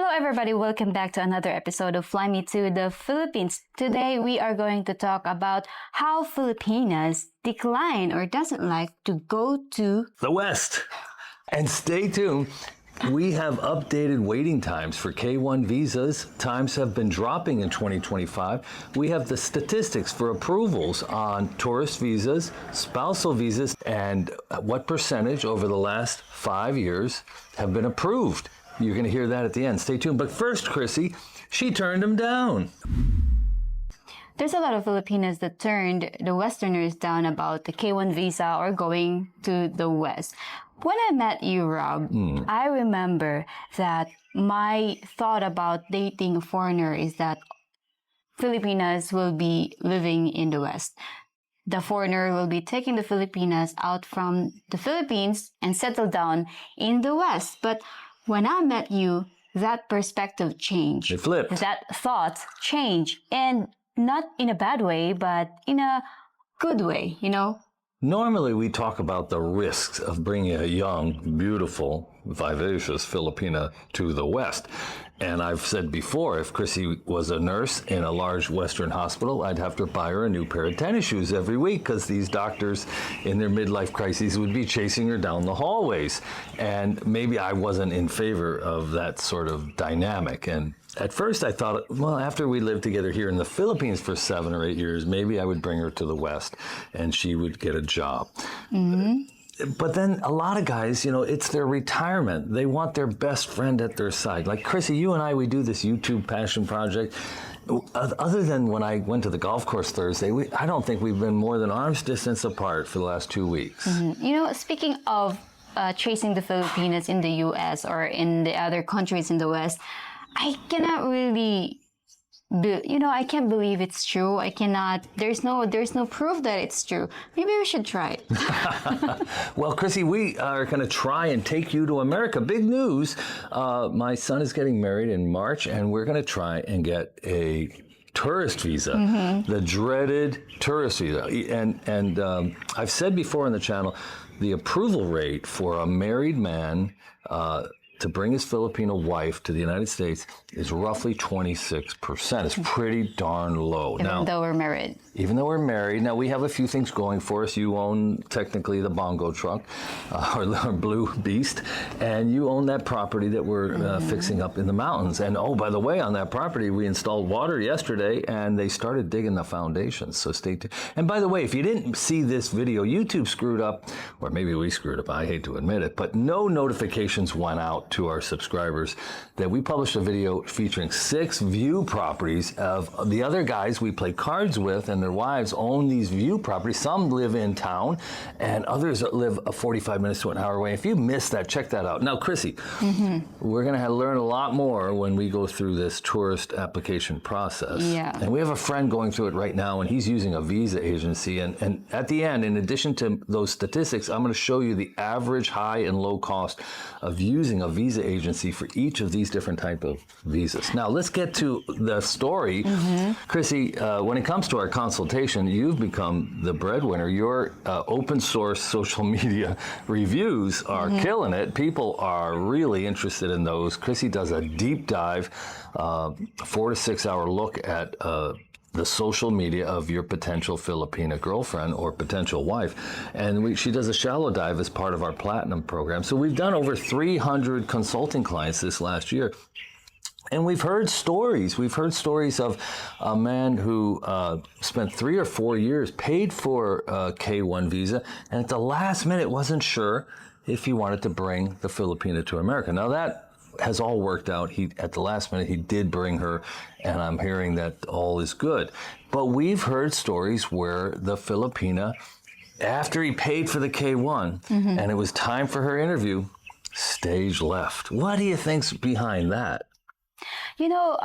Hello everybody, welcome back to another episode of Fly Me to the Philippines. Today we are going to talk about how Filipinas decline or doesn't like to go to the West. And stay tuned. We have updated waiting times for K1 visas. Times have been dropping in 2025. We have the statistics for approvals on tourist visas, spousal visas, and what percentage over the last 5 years have been approved. You're going to hear that at the end. Stay tuned. But first, Chrissy, she turned them down. There's a lot of Filipinas that turned the Westerners down about the K1 visa or going to the West. When I met you, Rob, I remember that my thought about dating a foreigner is that Filipinas will be living in the West. The foreigner will be taking the Filipinas out from the Philippines and settle down in the West. But when I met you, that perspective changed. It flipped. That thought changed. And not in a bad way, but in a good way, you know? Normally, we talk about the risks of bringing a young, beautiful, vivacious Filipina to the West. And I've said before, if Chrissy was a nurse in a large Western hospital, I'd have to buy her a new pair of tennis shoes every week because these doctors in their midlife crises would be chasing her down the hallways. And maybe I wasn't in favor of that sort of dynamic. And at first I thought, well, after we lived together here in the Philippines for 7 or 8 years, maybe I would bring her to the West and she would get a job. But then a lot of guys, you know, it's their retirement. They want their best friend at their side. Like Chrissy, you and I, we do this YouTube passion project. Other than when I went to the golf course Thursday, I don't think we've been more than arm's distance apart for the last 2 weeks. You know, speaking of chasing the Filipinas in the U.S. or in the other countries in the West, I cannot really, I can't believe it's true. I cannot, there's no proof that it's true. Maybe we should try it. Well, Chrissy, we are going to try and take you to America. Big news. My son is getting married in March, and we're going to try and get a tourist visa, the dreaded tourist visa. And I've said before on the channel, the approval rate for a married man to bring his Filipino wife to the United States is roughly 26%. It's pretty darn low. Even though we're married. Even though we're married. Now, we have a few things going for us. You own, technically, the bongo truck, or Blue Beast, and you own that property that we're fixing up in the mountains. And, oh, by the way, on that property, we installed water yesterday, and they started digging the foundations, so stay tuned. And by the way, if you didn't see this video, YouTube screwed up, or maybe we screwed up, I hate to admit it, but no notifications went out to our subscribers that we published a video featuring 6 view properties of the other guys we play cards with, and their wives own these view properties. Some live in town, and others live 45 minutes to an hour away. If you missed that, check that out. Now, Chrissy, we're going to learn a lot more when we go through this tourist application process. Yeah. And we have a friend going through it right now, and he's using a visa agency. And at the end, in addition to those statistics, I'm going to show you the average high and low cost of using a visa agency for each of these different type of visas. Now, let's get to the story. Chrissy, when it comes to our consultation, you've become the breadwinner. Your open source social media reviews are killing it. People are really interested in those. Chrissy does a deep dive, 4 to 6 hour look at the social media of your potential Filipina girlfriend or potential wife. And she does a shallow dive as part of our Platinum program. So we've done over 300 consulting clients this last year. And we've heard stories. We've heard stories of a man who spent 3 or 4 years, paid for a K1 visa, and at the last minute wasn't sure if he wanted to bring the Filipina to America. Now that has all worked out. At the last minute, he did bring her, and I'm hearing that all is good. But we've heard stories where the Filipina, after he paid for the K1, and it was time for her interview, stage left. What do you think's behind that? You know,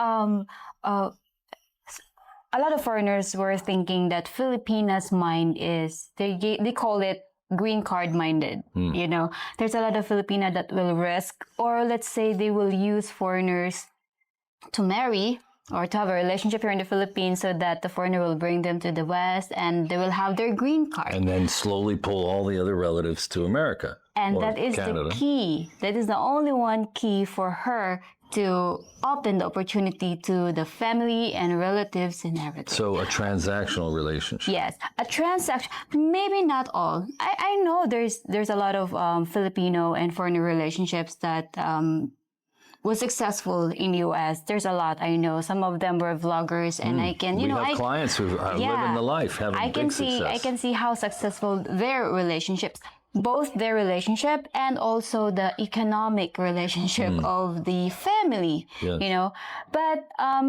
a lot of foreigners were thinking that Filipinas' mind is, they call it green card minded. You know, there's a lot of Filipina that will risk, or let's say they will use foreigners to marry or to have a relationship here in the Philippines so that the foreigner will bring them to the West and they will have their green card. And then slowly pull all the other relatives to America. And that is Canada. The key. That is the only one key for her to open the opportunity to the family and relatives and everything. So a transactional relationship. Yes, a transaction. Maybe not all. I know there's a lot of Filipino and foreigner relationships that was successful in the U.S. There's a lot I know. Some of them were vloggers, and I can We have clients who are living the life, having big success. I can see how successful their relationships. Both their relationship and also the economic relationship of the family, Yes. you know. But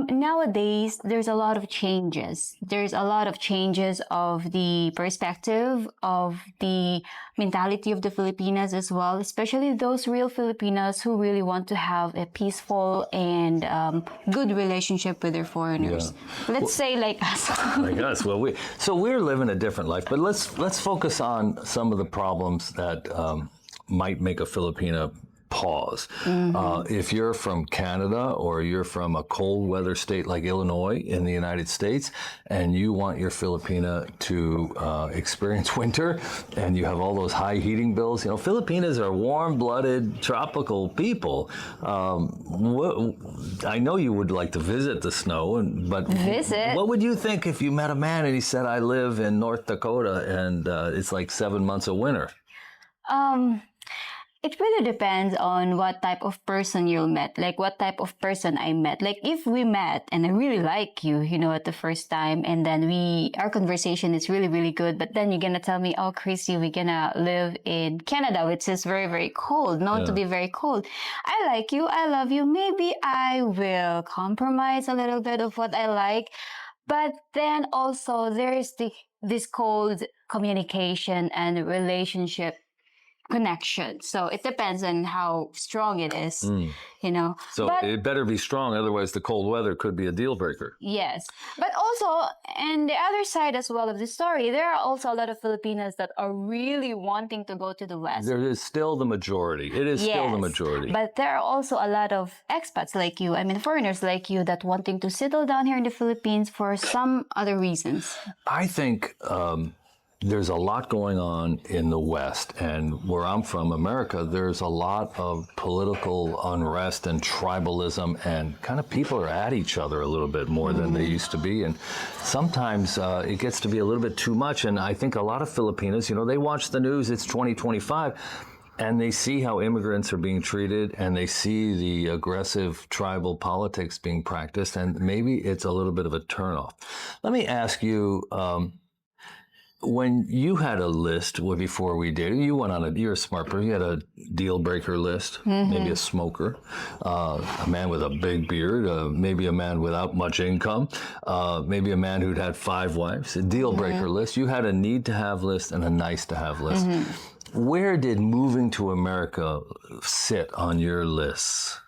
nowadays, there's a lot of changes. There's a lot of changes of the perspective, of the mentality of the Filipinas as well, especially those real Filipinas who really want to have a peaceful and good relationship with their foreigners. Yeah. Let's say like us. Like us. Well, we're living a different life, but let's focus on some of the problems that might make a Filipina pause. If you're from Canada or you're from a cold weather state like Illinois in the United States, and you want your Filipina to experience winter, and you have all those high heating bills, you know, Filipinas are warm-blooded, tropical people. I know you would like to visit the snow, but what would you think if you met a man and he said, "I live in North Dakota and it's like 7 months of winter"? It really depends on what type of person you'll met, like what type of person I met. Like if we met and I really like you, you know, at the first time, and then our conversation is really, really good, but then you're gonna tell me, "Oh, Chrissy, we're gonna live in Canada, which is very, very cold, known to be very cold. I like you, I love you. Maybe I will compromise a little bit of what I like." But then also there is this cold communication and relationship connection. So it depends on how strong it is, you know. So it better be strong, otherwise the cold weather could be a deal breaker. Yes. But also, and the other side as well of the story, there are also a lot of Filipinas that are really wanting to go to the West. There is still the majority. It is still the majority. But there are also a lot of expats like you, I mean foreigners like you, that wanting to settle down here in the Philippines for some other reasons. I think there's a lot going on in the West, and where I'm from, America, there's a lot of political unrest and tribalism, and kind of people are at each other a little bit more than they used to be, and sometimes it gets to be a little bit too much. And I think a lot of Filipinos, you know, they watch the news, it's 2025, and they see how immigrants are being treated, and they see the aggressive tribal politics being practiced, and maybe it's a little bit of a turnoff. Let me ask you, when you had a list before we did, you went on you're a smart person, you had a deal breaker list, maybe a smoker, a man with a big beard, maybe a man without much income, maybe a man who'd had 5 wives, a deal breaker list. You had a need to have list and a nice to have list. Where did moving to America sit on your lists?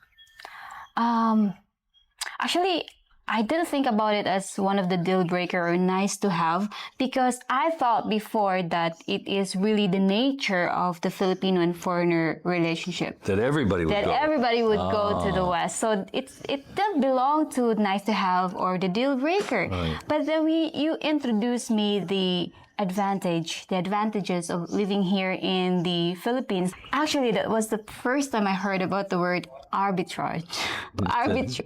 Actually, I didn't think about it as one of the deal breaker or nice to have, because I thought before that it is really the nature of the Filipino and foreigner relationship. That everybody would go. Everybody would go to the West. So it didn't belong to nice to have or the deal breaker. Right. But then you introduced me the advantages of living here in the Philippines. Actually, that was the first time I heard about the word arbitrage. Arbitrage.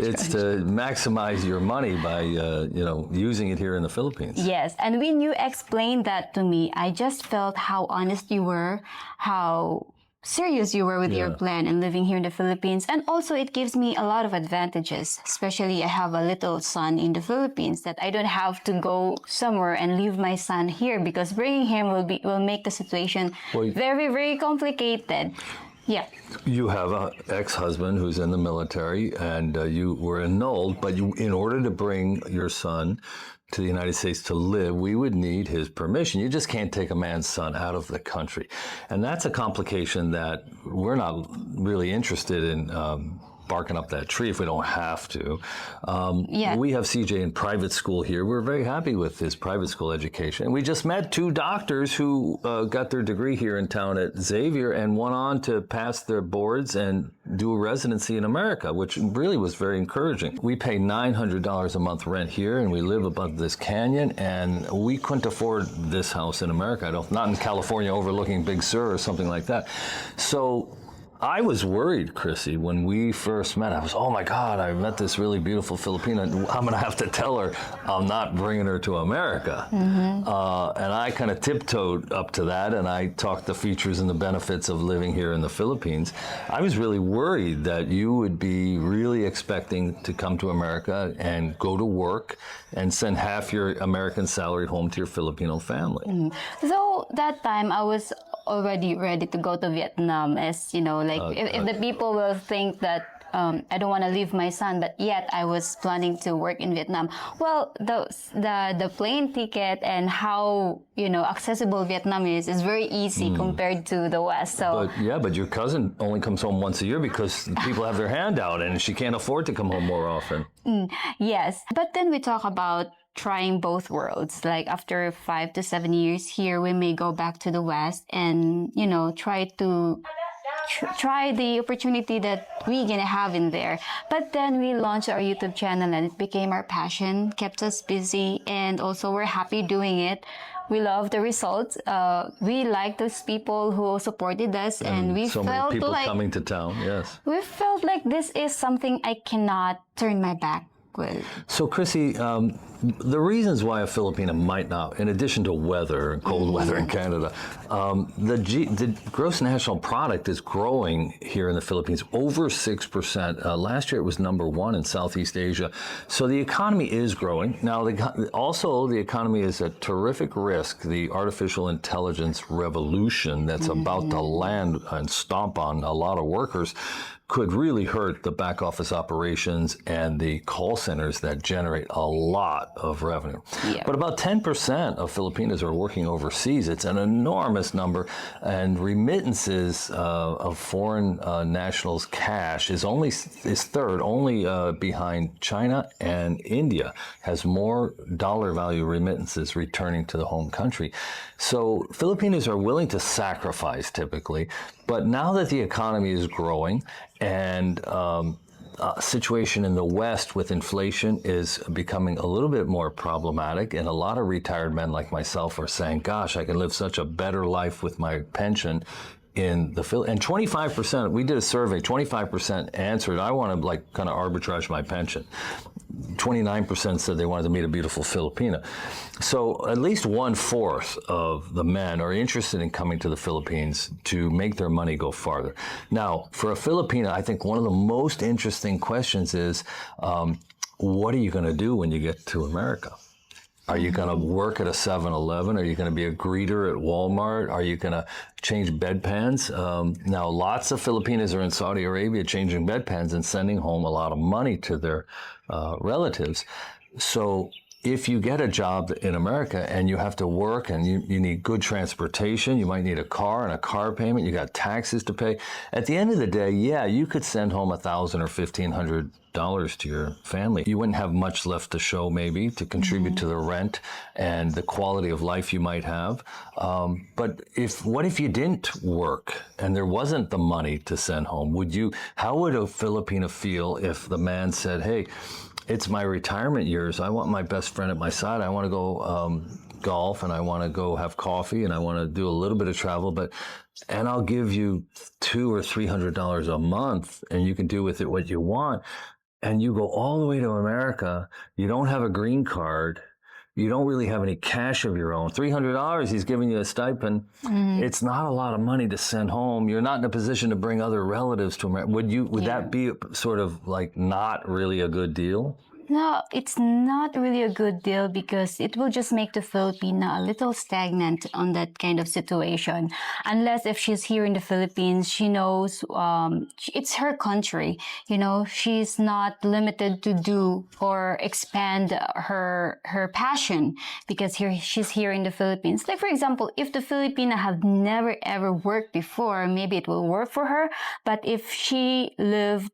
It's to maximize your money by using it here in the Philippines. Yes, and when you explained that to me, I just felt how honest you were, how serious you were with your plan and living here in the Philippines. And also it gives me a lot of advantages, especially I have a little son in the Philippines, that I don't have to go somewhere and leave my son here, because bringing him will make the situation very, very complicated. Yeah. You have an ex-husband who's in the military, and you were annulled, but in order to bring your son to the United States to live, we would need his permission. You just can't take a man's son out of the country. And that's a complication that we're not really interested in barking up that tree if we don't have to. We have CJ in private school here. We're very happy with his private school education. We just met 2 doctors who got their degree here in town at Xavier and went on to pass their boards and do a residency in America, which really was very encouraging. We pay $900 a month rent here, and we live above this canyon, and we couldn't afford this house in America. Not in California overlooking Big Sur or something like that. So I was worried, Chrissy, when we first met. I was, oh my God, I met this really beautiful Filipina. I'm going to have to tell her I'm not bringing her to America. And I kind of tiptoed up to that, and I talked the features and the benefits of living here in the Philippines. I was really worried that you would be really expecting to come to America and go to work and send half your American salary home to your Filipino family. So that time I was already ready to go to Vietnam, as you know, like if the people will think that I don't want to leave my son, but yet I was planning to work in Vietnam. Well, the plane ticket and how accessible Vietnam is very easy compared to the West. So but your cousin only comes home once a year because people have their hand out, and she can't afford to come home more often. Yes, but then we talk about trying both worlds. Like after 5 to 7 years here, we may go back to the West and try the opportunity that we're gonna have in there. But then we launched our YouTube channel, and it became our passion, kept us busy, and also we're happy doing it. We love the results. We like those people who supported us, and we so felt many people like coming to town. Yes, we felt like this is something I cannot turn my back with. So, Chrissy, the reasons why a Filipina might not, in addition to weather, cold weather in Canada, the gross national product is growing here in the Philippines over 6%. Last year it was #1 in Southeast Asia. So the economy is growing. Now, also the economy is at terrific risk. The artificial intelligence revolution that's about to land and stomp on a lot of workers could really hurt the back office operations and the call centers that generate a lot of revenue. Yeah. But about 10% of Filipinos are working overseas. It's an enormous number, and remittances of foreign nationals' cash is third, only behind China, and India has more dollar value remittances returning to the home country. So Filipinos are willing to sacrifice typically, but now that the economy is growing and situation in the West with inflation is becoming a little bit more problematic, and a lot of retired men like myself are saying, gosh, I can live such a better life with my pension in the Philippines. And 25%, we did a survey, 25% answered, I want to kind of arbitrage my pension. 29% said they wanted to meet a beautiful Filipina. So at least 1/4 of the men are interested in coming to the Philippines to make their money go farther. Now, for a Filipina, I think one of the most interesting questions is, what are you going to do when you get to America? Are you going to work at a 7-Eleven? Are you going to be a greeter at Walmart? Are you going to change bedpans? Now, lots of Filipinos are in Saudi Arabia changing bedpans and sending home a lot of money to their relatives. So if you get a job in America and you have to work and you need good transportation, you might need a car and a car payment, you got taxes to pay. At the end of the day, yeah, you could send home $1,000 or $1,500 to your family. You wouldn't have much left to show, maybe, to contribute to the rent and the quality of life you might have. But what if you didn't work and there wasn't the money to send home? How would a Filipino feel if the man said, hey, it's my retirement years, I want my best friend at my side, I want to go golf, and I want to go have coffee, and I want to do a little bit of travel, and I'll give you $200 or $300 a month, and you can do with it what you want. And you go all the way to America, you don't have a green card, you don't really have any cash of your own. $300, he's giving you a stipend. It's not a lot of money to send home. You're not in a position to bring other relatives to America. Would that be sort of like not really a good deal? No, it's not really a good deal because it will just make the Filipina a little stagnant on that kind of situation. Unless if she's here in the Philippines, she knows it's her country. She's not limited to do or expand her passion because she's here in the Philippines. Like, for example, if the Filipina have never ever worked before, maybe it will work for her. But if she lived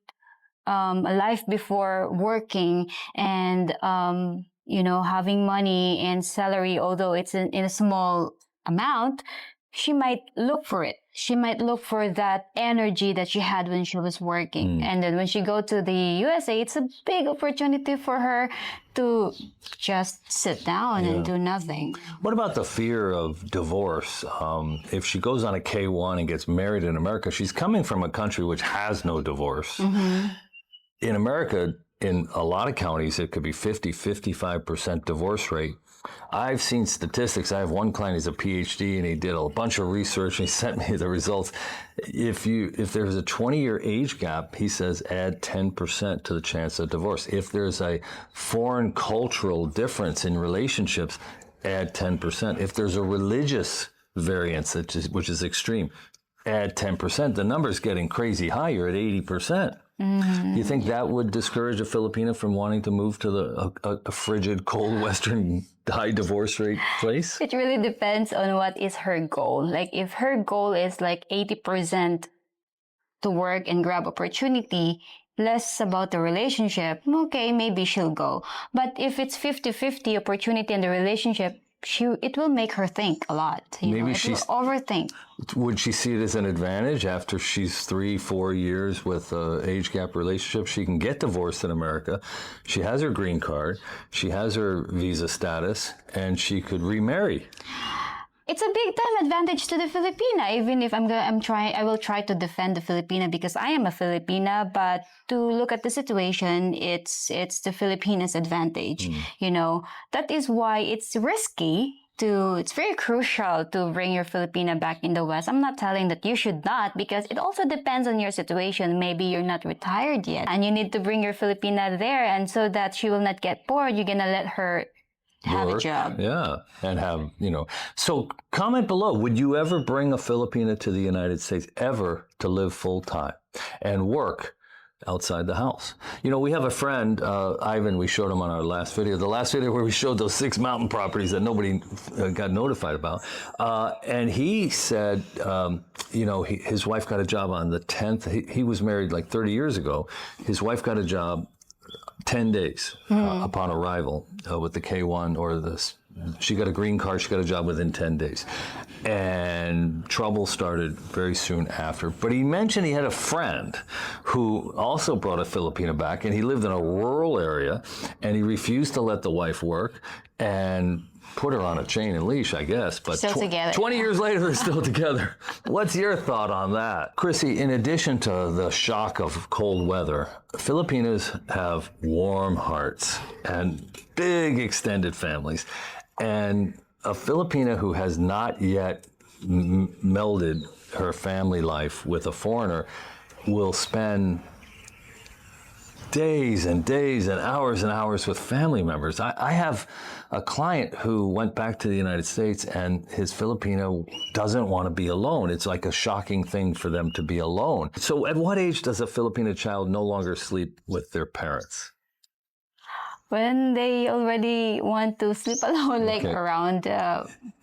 a life before working and, having money and salary, although it's in a small amount, she might look for it. she might look for that energy that she had when she was working. And then when she go to the USA, it's a big opportunity for her to just sit down and do nothing. What about the fear of divorce? If she goes on a K-1 and gets married in America, she's coming from a country which has no divorce. In America, in a lot of counties, it could be 50-55% divorce rate. I've seen statistics. I have one client, he's a PhD, and he did a bunch of research, and he sent me the results. If there's a 20-year age gap, he says add 10% to the chance of divorce. If there's a foreign cultural difference in relationships, add 10%. If there's a religious variance, which is extreme, add 10%. The number's getting crazy high. You're at 80%. Do you think that would discourage a Filipina from wanting to move to a frigid, cold, Western, high divorce rate place? It really depends on what is her goal. Like if her goal is like 80% to work and grab opportunity, less about the relationship, okay, maybe she'll go. But if it's 50-50 opportunity in the relationship, it will make her think a lot. Maybe she'll overthink. Would she see it as an advantage after she's 3-4 years with an age gap relationship? She can get divorced in America. She has her green card. She has her visa status, and she could remarry. It's a big time advantage to the Filipina. Even if I will try to defend the Filipina because I am a Filipina. But to look at the situation, it's the Filipina's advantage. That is why it's risky. It's very crucial to bring your Filipina back in the West. I'm not telling that you should not, because it also depends on your situation. Maybe you're not retired yet, and you need to bring your Filipina there, and so that she will not get bored, you're gonna let her have a job. Yeah, and have, So comment below, would you ever bring a Filipina to the United States, ever, to live full-time and work outside the house? We have a friend, Ivan, we showed him on our last video, the last video where we showed those 6 mountain properties that nobody got notified about. And he said, his wife got a job on the 10th. He was married like 30 years ago. His wife got a job 10 days upon arrival with the K-1 or this. She got a green card. She got a job within 10 days. And trouble started very soon after. But he mentioned he had a friend who also brought a Filipina back, and he lived in a rural area, and he refused to let the wife work and put her on a chain and leash, I guess. But still together. 20 years later, they're still together. What's your thought on that? Chrissy, in addition to the shock of cold weather, Filipinas have warm hearts and big extended families. And a Filipina who has not yet melded her family life with a foreigner will spend days and days and hours with family members. I have a client who went back to the United States, and his Filipino doesn't want to be alone. It's like a shocking thing for them to be alone. So at what age does a Filipina child no longer sleep with their parents? When they already want to sleep alone, like around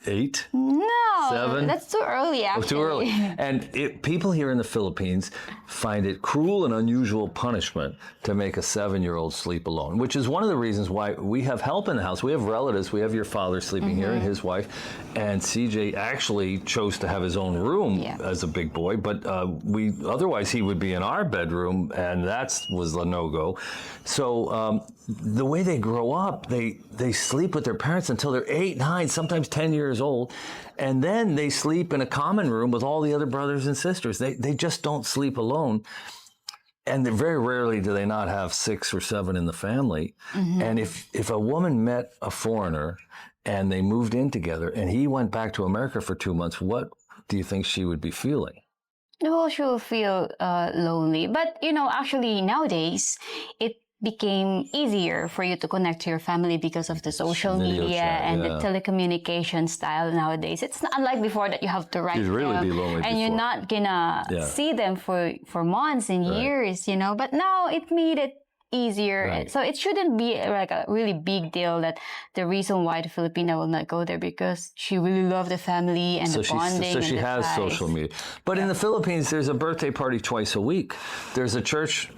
8? No, 7? That's too early, actually. Too early. And people here in the Philippines find it cruel and unusual punishment to make a 7-year-old sleep alone, which is one of the reasons why we have help in the house. We have relatives. We have your father sleeping here and his wife. And CJ actually chose to have his own room as a big boy, but otherwise he would be in our bedroom, and that was a no-go. So the way they grow up, they sleep with their parents until they're 8, 9, sometimes 10 years old, and then they sleep in a common room with all the other brothers and sisters. They just don't sleep alone, and very rarely do they not have 6 or 7 in the family. And if a woman met a foreigner and they moved in together and he went back to America for 2 months, what do you think she would be feeling? Well, she'll feel lonely. But, actually nowadays, it became easier for you to connect to your family because of the social media and the telecommunication style nowadays. It's not unlike before that you have to write You'd really them, be lonely and before. you're not gonna see them for months and years, But now it made it easier. So it shouldn't be like a really big deal that the reason why the Filipina will not go there, because she really loved the family and the bonding. So she has social media. But in the Philippines, there's a birthday party twice a week. There's a church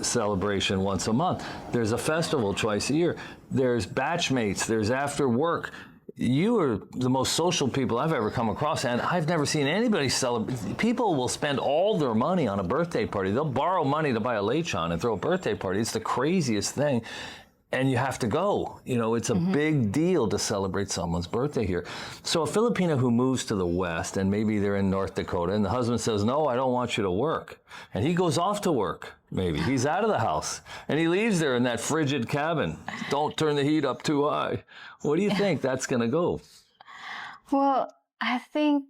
celebration once a month. There's a festival twice a year. There's batchmates. There's after work. you are the most social people I've ever come across, and I've never seen anybody celebrate. People will spend all their money on a birthday party. They'll borrow money to buy a lechon and throw a birthday party. It's the craziest thing. And you have to go. You know, it's a big deal to celebrate someone's birthday here. So a Filipino who moves to the West, and maybe they're in North Dakota, and the husband says, no, I don't want you to work. And he goes off to work, maybe. He's out of the house. And he leaves there in that frigid cabin. Don't turn the heat up too high. What do you think that's going to go? Well, I think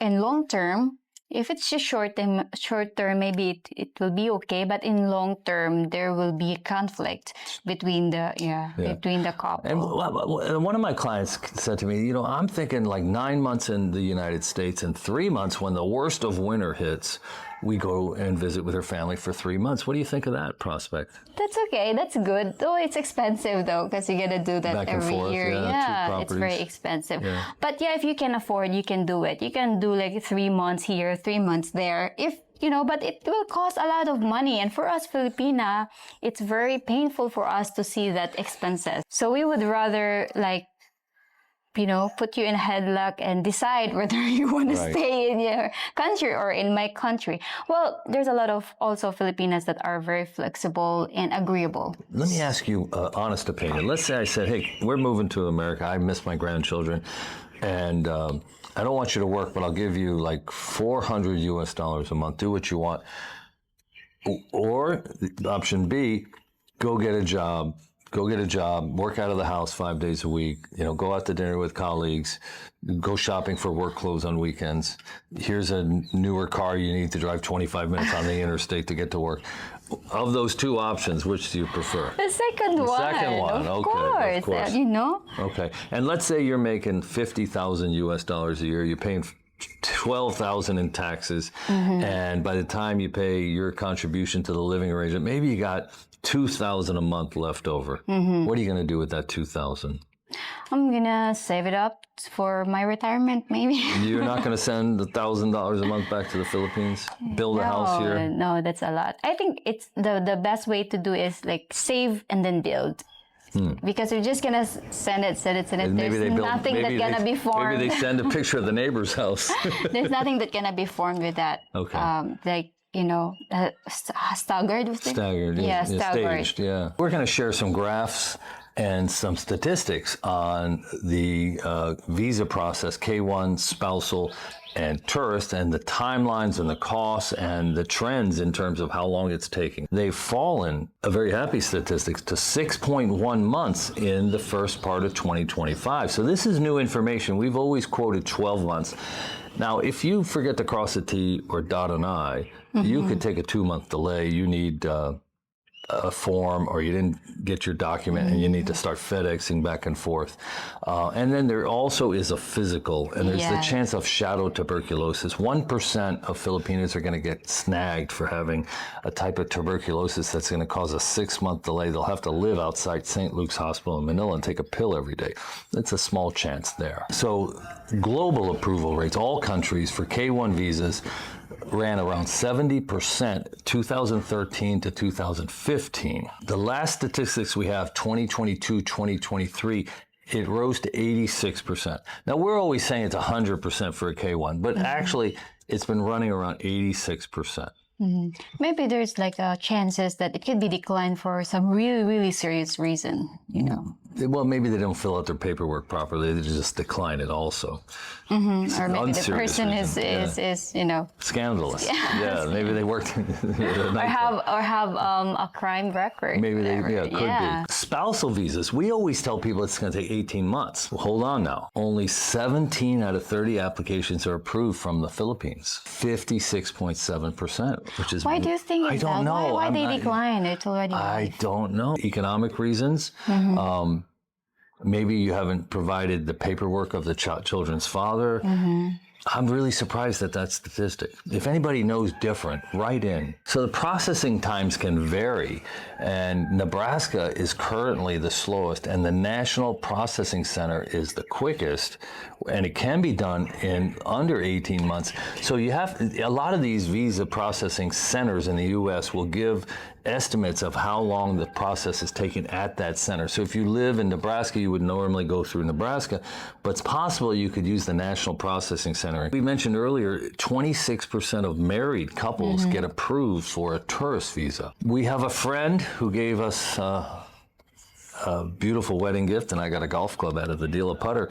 in long term, if it's just short term, maybe it will be okay. But in long term, there will be a conflict between between the couple. And one of my clients said to me, you know, I'm thinking like 9 months in the United States and 3 months when the worst of winter hits, we go and visit with her family for 3 months. What do you think of that prospect? That's okay. That's good. Though it's expensive though, because you gotta do that Back and every forth, year. yeah, It's very expensive. Yeah. But yeah, if you can afford, you can do it. You can do like 3 months here, 3 months there. If you know, but it will cost a lot of money. And for us Filipina, it's very painful for us to see that expenses. So we would rather like, you know, put you in a headlock and decide whether you want to stay in your country or in my country. Well, there's a lot of also Filipinas that are very flexible and agreeable. Let me ask you an honest opinion. Let's say I said, hey, we're moving to America. I miss my grandchildren. And I don't want you to work, but I'll give you like $400 US a month. Do what you want. Or option B, go get a job. Go get a job, work out of the house 5 days a week, you know, go out to dinner with colleagues, go shopping for work clothes on weekends. Here's a newer car you need to drive 25 minutes on the interstate to get to work. Of those two options, which do you prefer? The second one. Second one, of okay. course. Of course. You know? Okay. And let's say you're making $50,000 US a year, you're paying $12,000 in taxes, and by the time you pay your contribution to the living arrangement, maybe you got $2,000 a month left over. What are you going to do with that $2,000? I'm gonna save it up for my retirement, maybe. You're not going to send $1,000 a month back to the Philippines? Build a house here? No, that's a lot. I think it's the best way to do is like save and then build. Because you're just gonna send it. There's nothing that's gonna be formed. Maybe they send a picture of the neighbor's house. There's nothing that's gonna be formed with that. Okay. Like, you know, staggered. Staggered. Yeah, staggered. Staged, yeah. We're going to share some graphs and some statistics on the visa process, K1, spousal, and tourist, and the timelines and the costs and the trends in terms of how long it's taking. They've fallen, a very happy statistics, to 6.1 months in the first part of 2025. So this is new information. We've always quoted 12 months. Now, if you forget to cross a T or dot an I, you could take a 2-month delay. You need a form, or you didn't get your document and you need to start FedExing back and forth. And then there also is a physical, and there's the chance of shadow tuberculosis. 1% of Filipinos are going to get snagged for having a type of tuberculosis that's going to cause a 6-month delay. They'll have to live outside St. Luke's Hospital in Manila and take a pill every day. It's a small chance there. So global approval rates, all countries for K1 visas, ran around 70% 2013 to 2015. The last statistics we have, 2022, 2023, it rose to 86%. Now, we're always saying it's 100% for a K1, but actually it's been running around 86%. Maybe there's like chances that it could be declined for some really, really serious reason, you know. Well, maybe they don't fill out their paperwork properly. They just decline it also. Or maybe the person is, you know, scandalous. Yeah, maybe they worked in or have a crime record. Maybe could be. Spousal visas, we always tell people it's going to take 18 months. Well, hold on now. Only 17 out of 30 applications are approved from the Philippines. 56.7%, which is... Why do you think it's I don't know. Why they decline? It's already... I don't know. Economic reasons. Maybe you haven't provided the paperwork of the children's father. I'm really surprised at that statistic. If anybody knows different, write in. So the processing times can vary, and Nebraska is currently the slowest, and the National Processing Center is the quickest, and it can be done in under 18 months. So you have a lot of these visa processing centers in the U.S. will give estimates of how long the process is taking at that center. So if you live in Nebraska, you would normally go through Nebraska, but it's possible you could use the National Processing Center. We mentioned earlier, 26% of married couples get approved for a tourist visa. We have a friend who gave us a beautiful wedding gift, and I got a golf club out of the deal, a putter.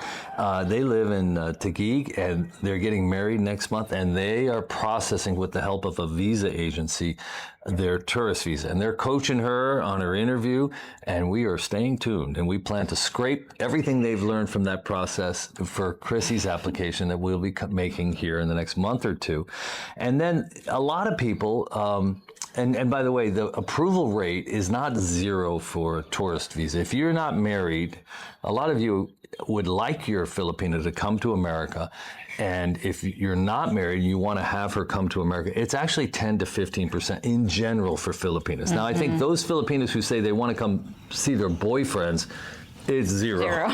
They live in Taguig, and they're getting married next month, and they are processing, with the help of a visa agency, their tourist visa. And they're coaching her on her interview, and we are staying tuned, and we plan to scrape everything they've learned from that process for Chrissy's application that we'll be making here in the next month or two. And then a lot of people, and by the way, the approval rate is not zero for a tourist visa. If you're not married, a lot of you would like your Filipina to come to America. And if you're not married, you want to have her come to America, it's actually 10 to 15% in general for Filipinas. Now, I think those Filipinas who say they want to come see their boyfriends, it's zero.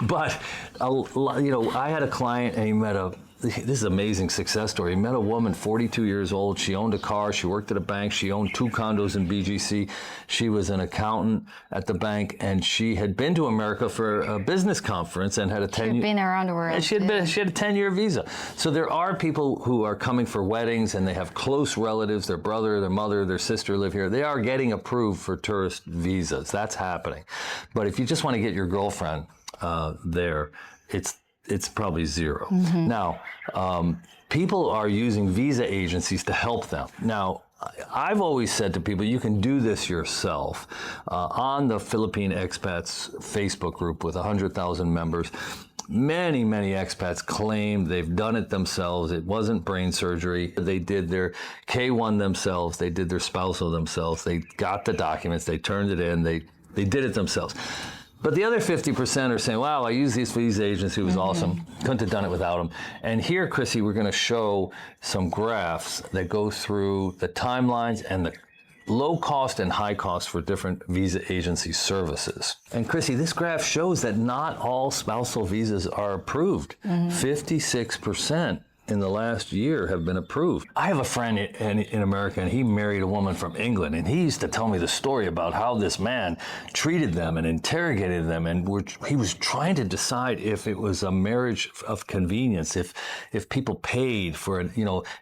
But, I had a client, and he met this is an amazing success story. He met a woman, 42 years old. She owned a car. She worked at a bank. She owned 2 condos in BGC. She was an accountant at the bank, and she had been to America for a business conference and had a 10-year. She'd been around the world. And she had a 10-year visa. So there are people who are coming for weddings, and they have close relatives. Their brother, their mother, their sister live here. They are getting approved for tourist visas. That's happening. But if you just want to get your girlfriend there, it's probably zero. Now, people are using visa agencies to help them. Now, I've always said to people, you can do this yourself. On the Philippine expats Facebook group with 100,000 members, many expats claim they've done it themselves. It wasn't brain surgery. They did their K1 themselves. They did their spousal themselves. They got the documents. They turned it in. They did it themselves. But the other 50% are saying, wow, I used this visa agency, it was awesome. Couldn't have done it without them. And here, Chrissy, we're going to show some graphs that go through the timelines and the low cost and high cost for different visa agency services. And Chrissy, this graph shows that not all spousal visas are approved. 56% in the last year have been approved. I have a friend in America, and he married a woman from England, and he used to tell me the story about how this man treated them and interrogated them, and he was trying to decide if it was a marriage of convenience, if people paid for it,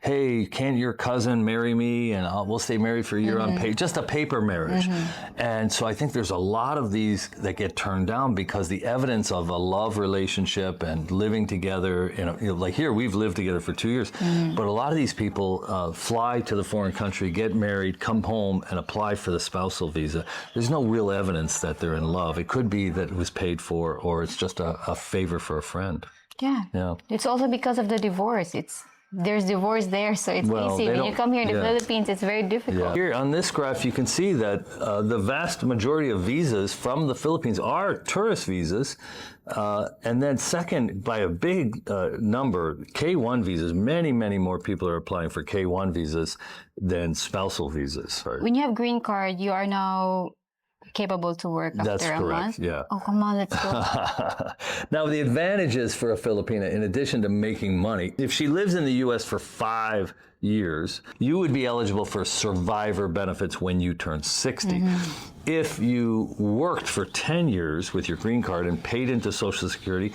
hey, can your cousin marry me, and we'll stay married for a year unpaid, just a paper marriage. And so I think there's a lot of these that get turned down because the evidence of a love relationship and living together, like here, we've lived together for 2 years. But a lot of these people fly to the foreign country, get married, come home, and apply for the spousal visa. There's no real evidence that they're in love. It could be that it was paid for, or it's just a favor for a friend. Yeah. It's also because of the divorce. There's divorce there, so it's easy. When you come here in the Philippines, it's very difficult. Here on this graph, you can see that the vast majority of visas from the Philippines are tourist visas. And then second, by a big number, K1 visas. Many more people are applying for K1 visas than spousal visas. When you have green card, you are now capable to work after a month? Yeah. Oh, come on, let's go. Now, the advantages for a Filipina, in addition to making money, if she lives in the U.S. for 5 years, you would be eligible for survivor benefits when you turn 60. If you worked for 10 years with your green card and paid into Social Security,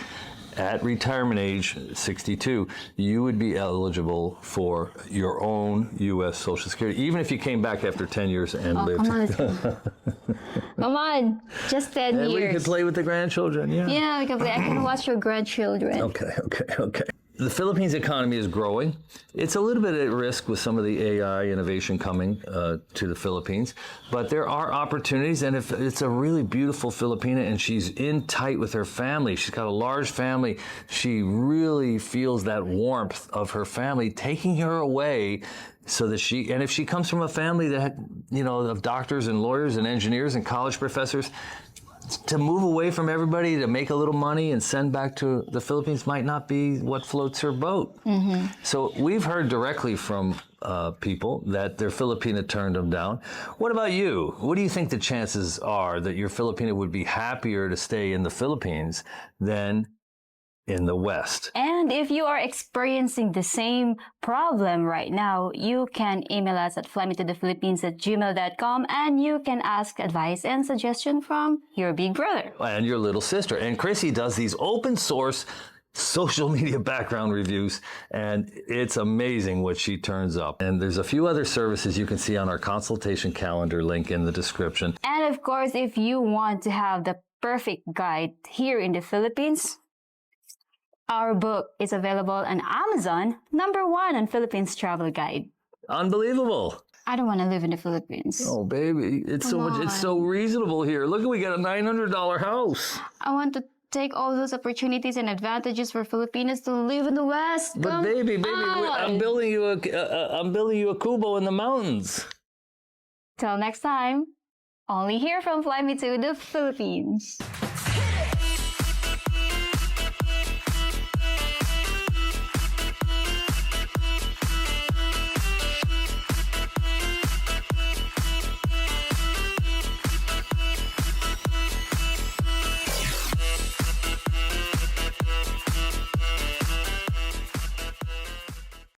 at retirement age 62, you would be eligible for your own U.S. Social Security, even if you came back after 10 years and lived. Come on, just 10 and years. We could play with the grandchildren, Yeah, we can play. I can watch your grandchildren. Okay. The Philippines economy is growing. It's a little bit at risk with some of the AI innovation coming to the Philippines, but there are opportunities, and if it's a really beautiful Filipina and she's in tight with her family, she's got a large family, she really feels that warmth of her family taking her away so that and if she comes from a family that, of doctors and lawyers and engineers and college professors, to move away from everybody to make a little money and send back to the Philippines might not be what floats her boat. So we've heard directly from people that their Filipina turned them down. What about you? What do you think the chances are that your Filipina would be happier to stay in the Philippines than in the West? And if you are experiencing the same problem right now, you can email us at flymetothephilippines@gmail.com and you can ask advice and suggestion from your big brother. And your little sister. And Chrissy does these open source social media background reviews, and it's amazing what she turns up. And there's a few other services you can see on our consultation calendar link in the description. And of course, if you want to have the perfect guide here in the Philippines, our book is available on Amazon, #1 on Philippines Travel Guide. Unbelievable. I don't want to live in the Philippines. Oh, baby, it's so much. It's so reasonable here. Look, we got a $900 house. I want to take all those opportunities and advantages for Filipinos to live in the West. But baby, I'm building you a kubo in the mountains. Till next time, only here from Fly Me to the Philippines.